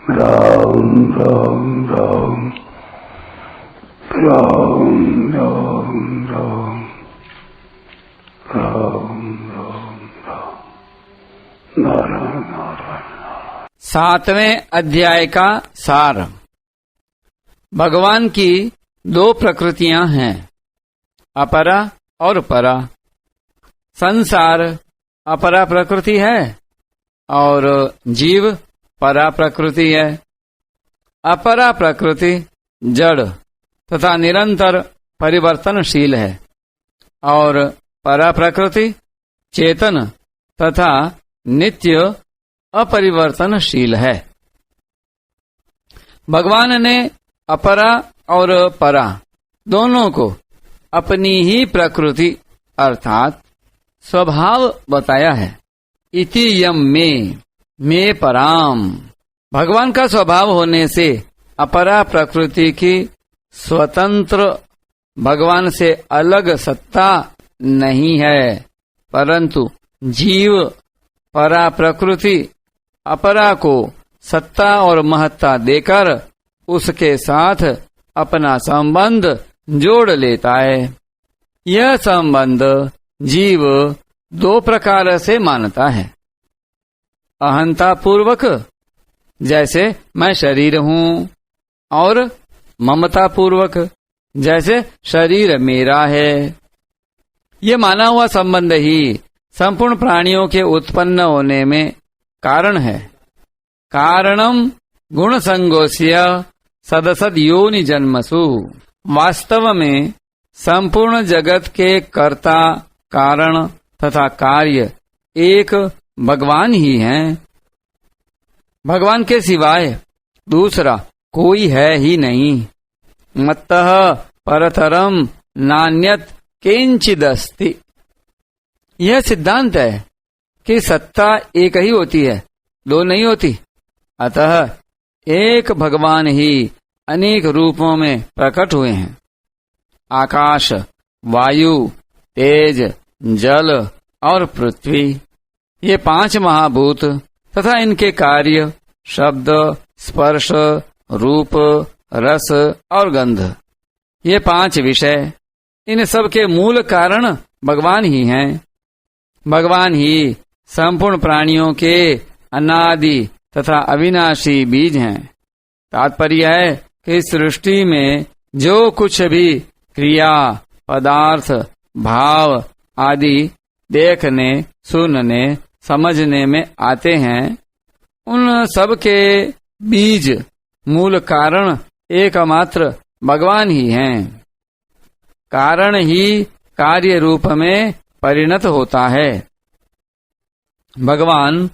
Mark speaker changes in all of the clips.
Speaker 1: राम राम राम राम राम राम राम राम राम नारायण नारायण।
Speaker 2: 7वें अध्याय का सार। भगवान की दो प्रकृतियां हैं, अपरा और परा। संसार अपरा प्रकृति है और जीव परा प्रकृति है। अपरा प्रकृति जड़ तथा निरंतर परिवर्तनशील है और परा प्रकृति चेतन तथा नित्य अपरिवर्तनशील है। भगवान ने अपरा और परा दोनों को अपनी ही प्रकृति अर्थात स्वभाव बताया है। इति यम में पराम। भगवान का स्वभाव होने से अपरा प्रकृति की स्वतंत्र भगवान से अलग सत्ता नहीं है, परंतु जीव परा प्रकृति अपरा को सत्ता और महत्ता देकर उसके साथ अपना संबंध जोड़ लेता है। यह संबंध जीव दो प्रकार से मानता है। अहंता पूर्वक, जैसे मैं शरीर हूँ, और ममता पूर्वक, जैसे शरीर मेरा है। ये माना हुआ संबंध ही संपूर्ण प्राणियों के उत्पन्न होने में कारण है। कारणम गुण संगोस्य सदसद योनि जन्मसु। वास्तव में संपूर्ण जगत के कर्ता कारण तथा कार्य एक भगवान ही हैं। भगवान के सिवाय दूसरा कोई है ही नहीं। मत्तः परतरम नान्यत किंचिदस्ति। यह सिद्धांत है कि सत्ता एक ही होती है, दो नहीं होती। अतः एक भगवान ही अनेक रूपों में प्रकट हुए हैं। आकाश, वायु, तेज, जल और पृथ्वी, ये 5 महाभूत तथा इनके कार्य शब्द, स्पर्श, रूप, रस और गंध, ये 5 विषय, इन सब के मूल कारण भगवान ही हैं। भगवान ही संपूर्ण प्राणियों के अनादि तथा अविनाशी बीज हैं। तात्पर्य है कि इस सृष्टि में जो कुछ भी क्रिया, पदार्थ, भाव आदि देखने, सुनने, समझने में आते हैं, उन सब के बीज, मूल कारण एकमात्र भगवान ही हैं। कारण ही कार्य रूप में परिणत होता है। भगवान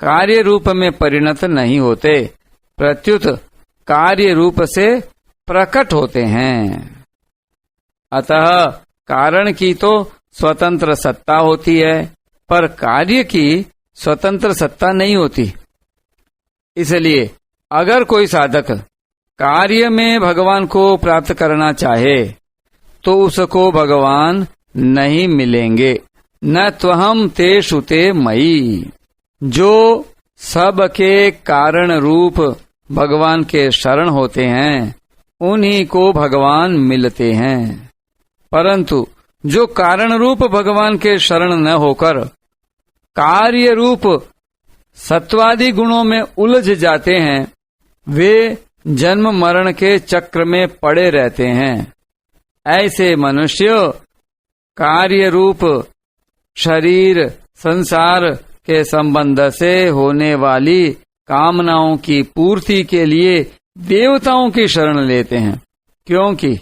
Speaker 2: कार्य रूप में परिणत नहीं होते, प्रत्युत कार्य रूप से प्रकट होते हैं। अतः कारण की तो स्वतंत्र सत्ता होती है, पर कार्य की स्वतंत्र सत्ता नहीं होती। इसलिए अगर कोई साधक कार्य में भगवान को प्राप्त करना चाहे तो उसको भगवान नहीं मिलेंगे। न त्वहम तेषु ते मयि। जो सबके कारण रूप भगवान के शरण होते हैं, उन्हीं को भगवान मिलते हैं। परंतु जो कारण रूप भगवान के शरण न होकर कार्य रूप सत्वादि गुणों में उलझ जाते हैं, वे जन्म मरण के चक्र में पड़े रहते हैं। ऐसे मनुष्य कार्य रूप शरीर, संसार के संबंध से होने वाली कामनाओं की पूर्ति के लिए देवताओं की शरण लेते हैं, क्योंकि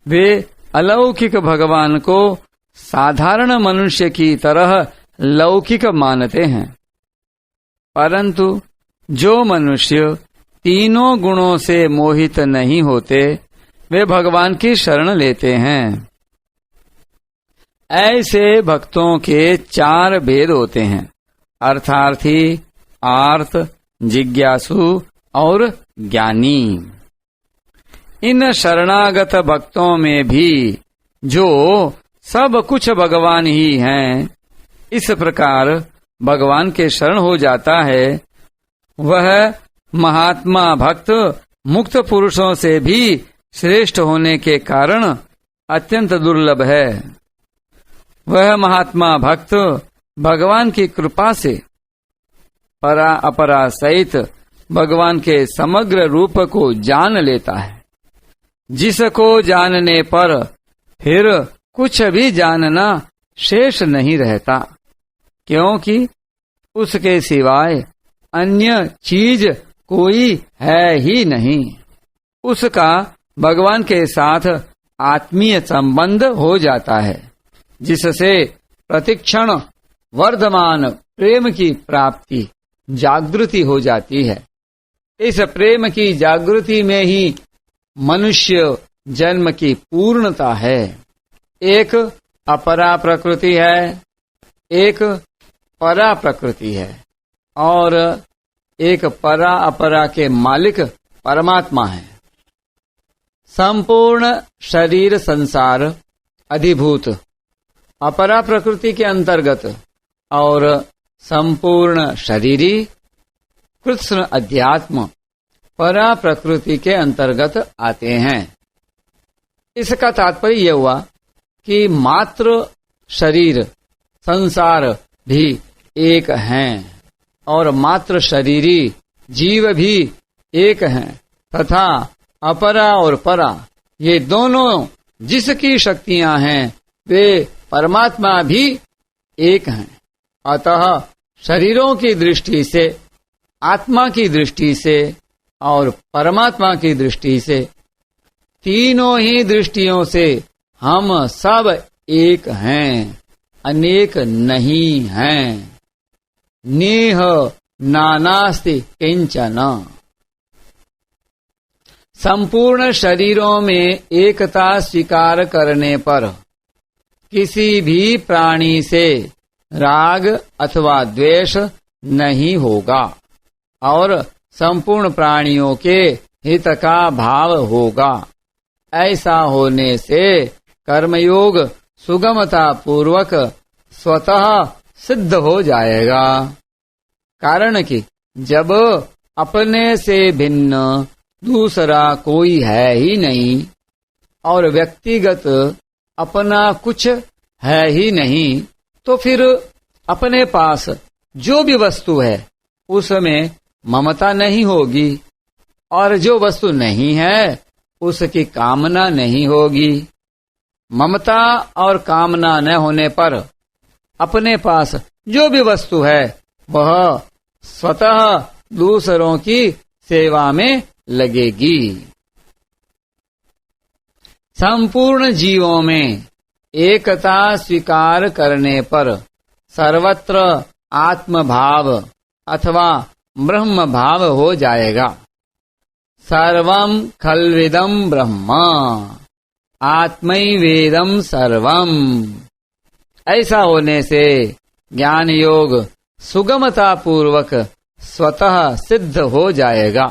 Speaker 2: वे अलौकिक भगवान को साधारण मनुष्य की तरह लौकिक मानते हैं। परंतु जो मनुष्य तीनों गुणों से मोहित नहीं होते, वे भगवान की शरण लेते हैं। ऐसे भक्तों के 4 भेद होते हैं, अर्थार्थी, आर्त, जिज्ञासु और ज्ञानी। इन शरणागत भक्तों में भी जो सब कुछ भगवान ही हैं, इस प्रकार भगवान के शरण हो जाता है, वह महात्मा भक्त मुक्त पुरुषों से भी श्रेष्ठ होने के कारण अत्यंत दुर्लभ है। वह महात्मा भक्त भगवान की कृपा से परा अपरा सहित भगवान के समग्र रूप को जान लेता है, जिसको जानने पर फिर कुछ भी जानना शेष नहीं रहता, क्योंकि उसके सिवाय अन्य चीज कोई है ही नहीं। उसका भगवान के साथ आत्मीय संबंध हो जाता है, जिससे प्रतिक्षण वर्धमान प्रेम की प्राप्ति जागृति हो जाती है। इस प्रेम की जागृति में ही मनुष्य जन्म की पूर्णता है। एक अपरा प्रकृति है, एक परा प्रकृति है, और एक परा अपरा के मालिक परमात्मा है। संपूर्ण शरीर संसार अधिभूत अपरा प्रकृति के अंतर्गत और संपूर्ण शरीरी कृष्ण अध्यात्म परा प्रकृति के अंतर्गत आते हैं। इसका तात्पर्य यह हुआ कि मात्र शरीर संसार भी एक हैं और मात्र शरीरी जीव भी एक हैं, तथा अपरा और परा ये दोनों जिसकी शक्तियां हैं वे परमात्मा भी एक हैं। अतः शरीरों की दृष्टि से, आत्मा की दृष्टि से और परमात्मा की दृष्टि से, तीनों ही दृष्टियों से हम सब एक हैं, अनेक नहीं हैं। नेह नानास्ति किंचन। संपूर्ण शरीरों में एकता स्वीकार करने पर किसी भी प्राणी से राग अथवा द्वेष नहीं होगा और संपूर्ण प्राणियों के हित का भाव होगा। ऐसा होने से कर्मयोग सुगमता पूर्वक स्वतः सिद्ध हो जाएगा। कारण कि जब अपने से भिन्न दूसरा कोई है ही नहीं और व्यक्तिगत अपना कुछ है ही नहीं, तो फिर अपने पास जो भी वस्तु है उसमें ममता नहीं होगी और जो वस्तु नहीं है उसकी कामना नहीं होगी। ममता और कामना न होने पर अपने पास जो भी वस्तु है वह स्वतः दूसरों की सेवा में लगेगी। संपूर्ण जीवों में एकता स्वीकार करने पर सर्वत्र आत्म भाव अथवा ब्रह्म भाव हो जाएगा। सर्वं खल्विदं ब्रह्म आत्मैवेदं सर्वं। ऐसा होने से ज्ञान योग सुगमता पूर्वक स्वतः सिद्ध हो जाएगा।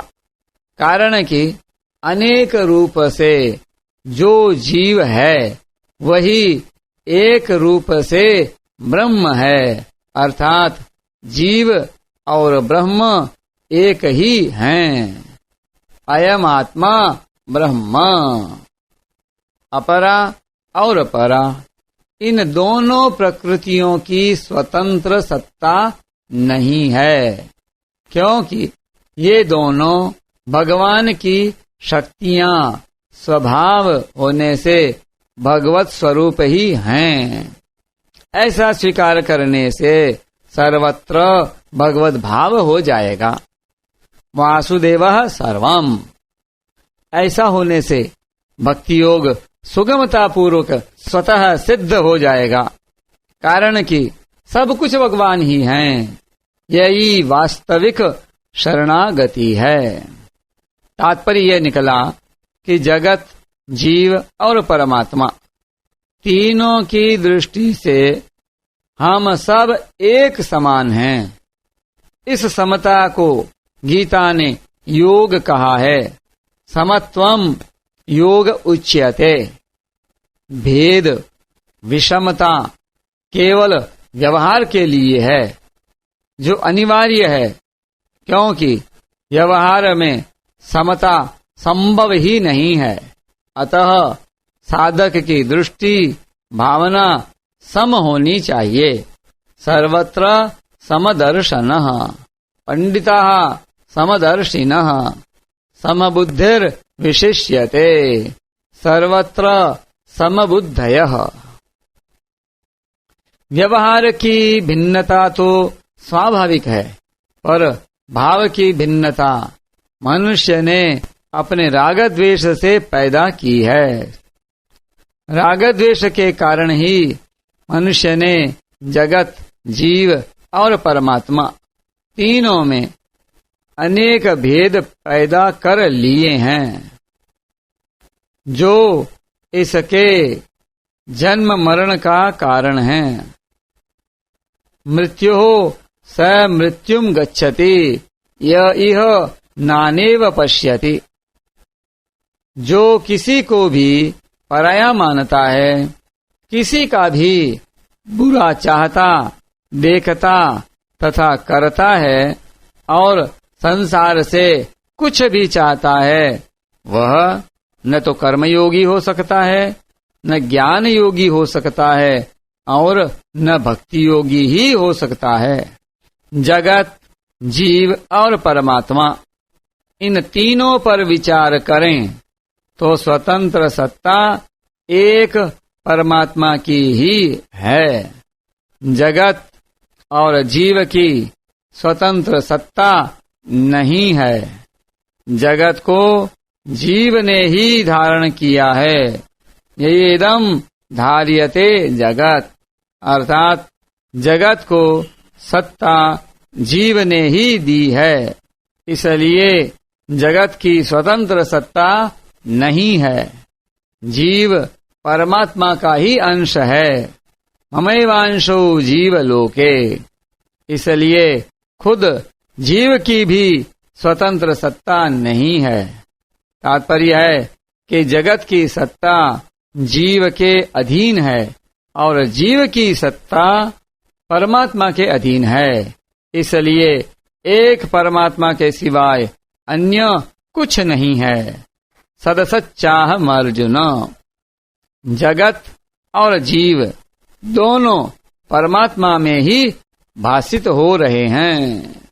Speaker 2: कारण कि अनेक रूप से जो जीव है वही एक रूप से ब्रह्म है, अर्थात जीव और ब्रह्म एक ही हैं। अयम आत्मा ब्रह्म। अपरा और परा इन दोनों प्रकृतियों की स्वतंत्र सत्ता नहीं है, क्योंकि ये दोनों भगवान की शक्तियां स्वभाव होने से भगवत स्वरूप ही हैं। ऐसा स्वीकार करने से सर्वत्र भगवत भाव हो जाएगा। वासुदेवः सर्वम्। ऐसा होने से भक्ति योग सुगमता पूर्वक स्वतः सिद्ध हो जाएगा। कारण कि सब कुछ भगवान ही हैं। यही वास्तविक शरणागति है। तात्पर्य यह निकला कि जगत, जीव और परमात्मा तीनों की दृष्टि से हम सब एक समान हैं। इस समता को गीता ने योग कहा है। समत्वम योग उच्यते। भेद, विषमता केवल व्यवहार के लिए है, जो अनिवार्य है, क्योंकि व्यवहार में समता संभव ही नहीं है। अतः साधक की दृष्टि भावना सम होनी चाहिए। सर्वत्र समदर्शनः पंडिताः समदर्शिनः समबुद्धिर्विशिष्यते सर्वत्र समबुद्धयः। व्यवहार की भिन्नता तो स्वाभाविक है, पर भाव की भिन्नता मनुष्य ने अपने राग द्वेष से पैदा की है। राग द्वेष के कारण ही मनुष्य ने जगत, जीव और परमात्मा तीनों में अनेक भेद पैदा कर लिए हैं, जो इसके जन्म मरण का कारण है। मृत्यो स मृत्युम गच्छति य इह नानेव पश्यति। जो किसी को भी पराया मानता है, किसी का भी बुरा चाहता, देखता तथा करता है और संसार से कुछ भी चाहता है, वह न तो कर्मयोगी हो सकता है, न ज्ञान योगी हो सकता है और न भक्ति योगी ही हो सकता है। जगत, जीव और परमात्मा, इन तीनों पर विचार करें तो स्वतंत्र सत्ता एक परमात्मा की ही है। जगत और जीव की स्वतंत्र सत्ता नहीं है। जगत को जीव ने ही धारण किया है। येदम धार्यते जगत, अर्थात जगत को सत्ता जीव ने ही दी है। इसलिए जगत की स्वतंत्र सत्ता नहीं है। जीव परमात्मा का ही अंश है। ममैवांशो जीव लोके। इसलिए खुद जीव की भी स्वतंत्र सत्ता नहीं है। तात्पर्य है कि जगत की सत्ता जीव के अधीन है और जीव की सत्ता परमात्मा के अधीन है। इसलिए एक परमात्मा के सिवाय अन्य कुछ नहीं है। सदसच्चाहम् अर्जुन। जगत और जीव दोनों परमात्मा में ही भासित हो रहे हैं।